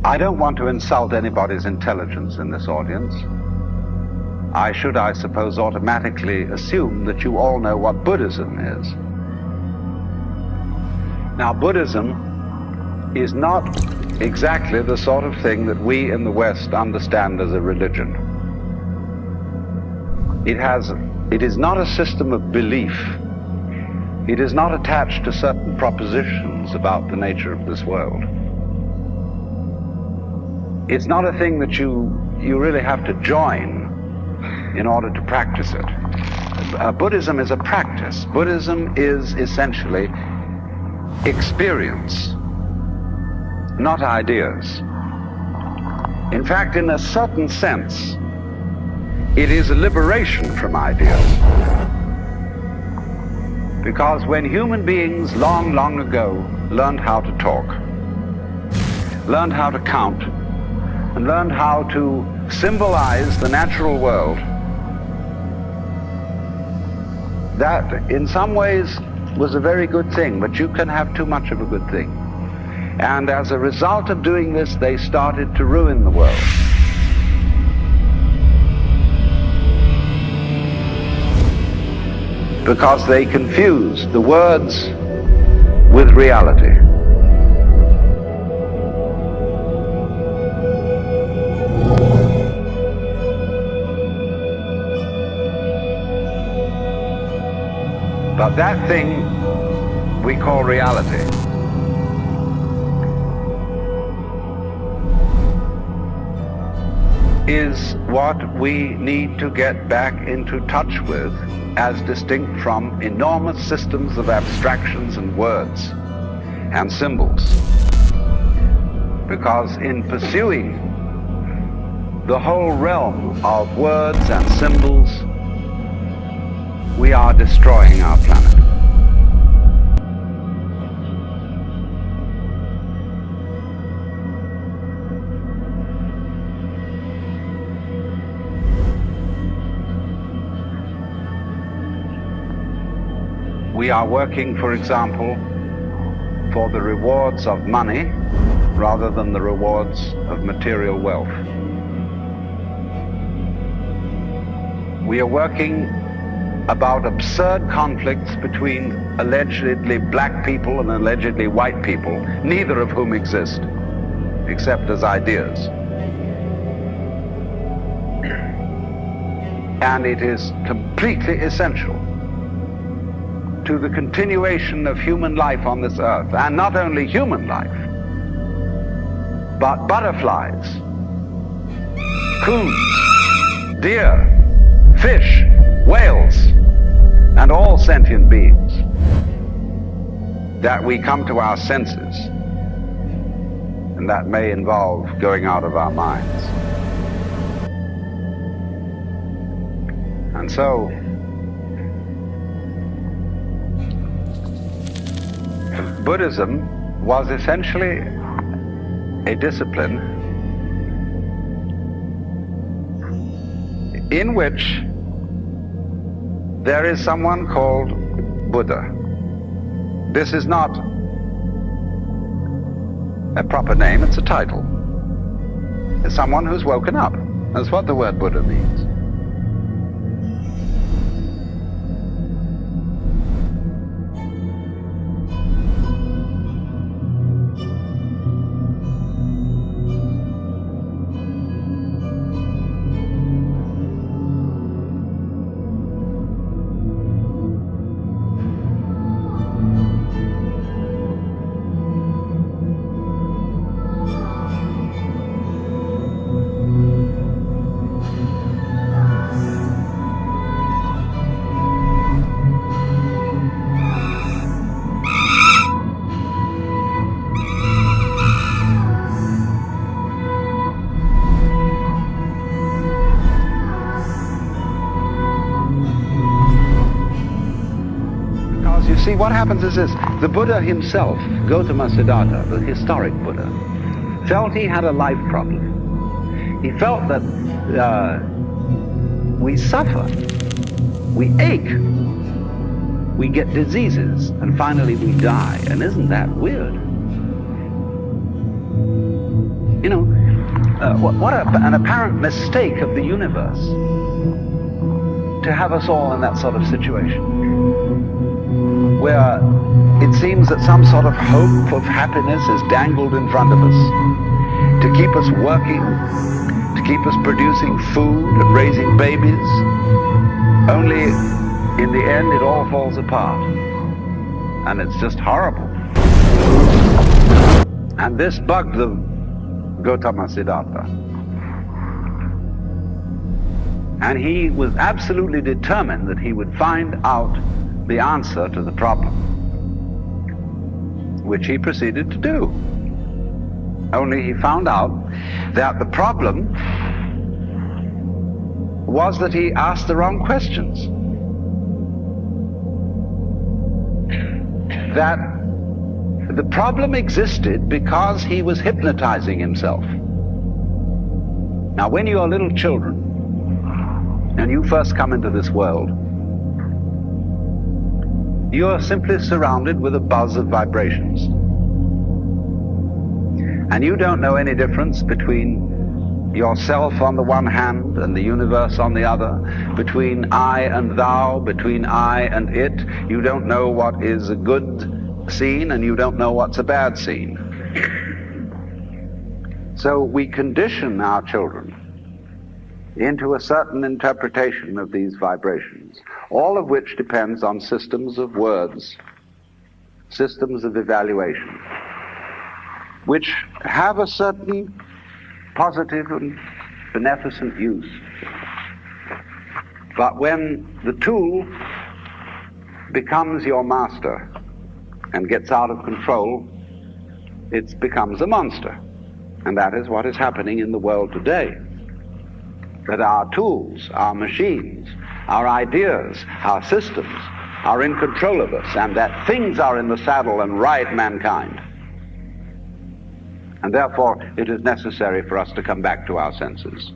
I don't want to insult anybody's intelligence in this audience. I should, I suppose, automatically assume that you all know what Buddhism is. Now, Buddhism is not exactly the sort of thing that we in the West understand as a religion. It is not a system of belief. It is not attached to certain propositions about the nature of this world. It's not a thing that you really have to join in order to practice it. Buddhism is a practice. Buddhism is essentially experience, not ideas. In fact, in a certain sense, it is a liberation from ideas. Because when human beings long, long ago learned how to talk, learned how to count, and learned how to symbolize the natural world, that in some ways was a very good thing, but you can have too much of a good thing. And as a result of doing this, they started to ruin the world. Because they confused the words with reality. But that thing we call reality is what we need to get back into touch with, as distinct from enormous systems of abstractions and words and symbols. Because in pursuing the whole realm of words and symbols, we are destroying our planet. We are working, for example, for the rewards of money rather than the rewards of material wealth. We are working about absurd conflicts between allegedly black people and allegedly white people, neither of whom exist, except as ideas. And it is completely essential to the continuation of human life on this earth, and not only human life, but butterflies, coons, deer, fish, whales, and all sentient beings, that we come to our senses, and that may involve going out of our minds. And so, Buddhism was essentially a discipline in which there is someone called Buddha. This is not a proper name, it's a title. It's someone who's woken up. That's what the word Buddha means. See, what happens is this: the Buddha himself, Gautama Siddhartha, the historic Buddha, felt he had a life problem. He felt that we suffer, we ache, we get diseases, and finally we die. And isn't that weird? You know, what an apparent mistake of the universe to have us all in that sort of situation, where it seems that some sort of hope of happiness is dangled in front of us to keep us working, to keep us producing food and raising babies. Only in the end it all falls apart, and it's just horrible. And this bugged the Gautama Siddhartha. And he was absolutely determined that he would find out the answer to the problem, which he proceeded to do. Only he found out that the problem was that he asked the wrong questions. That the problem existed because he was hypnotizing himself. Now, when you are little children and you first come into this world, you are simply surrounded with a buzz of vibrations. And you don't know any difference between yourself on the one hand and the universe on the other, between I and thou, between I and it. You don't know what is a good scene and you don't know what's a bad scene. So we condition our children into a certain interpretation of these vibrations, all of which depends on systems of words, systems of evaluation, which have a certain positive and beneficent use. But when the tool becomes your master and gets out of control, it becomes a monster. And that is what is happening in the world today. That our tools, our machines, our ideas, our systems are in control of us, and that things are in the saddle and ride mankind. And therefore, it is necessary for us to come back to our senses.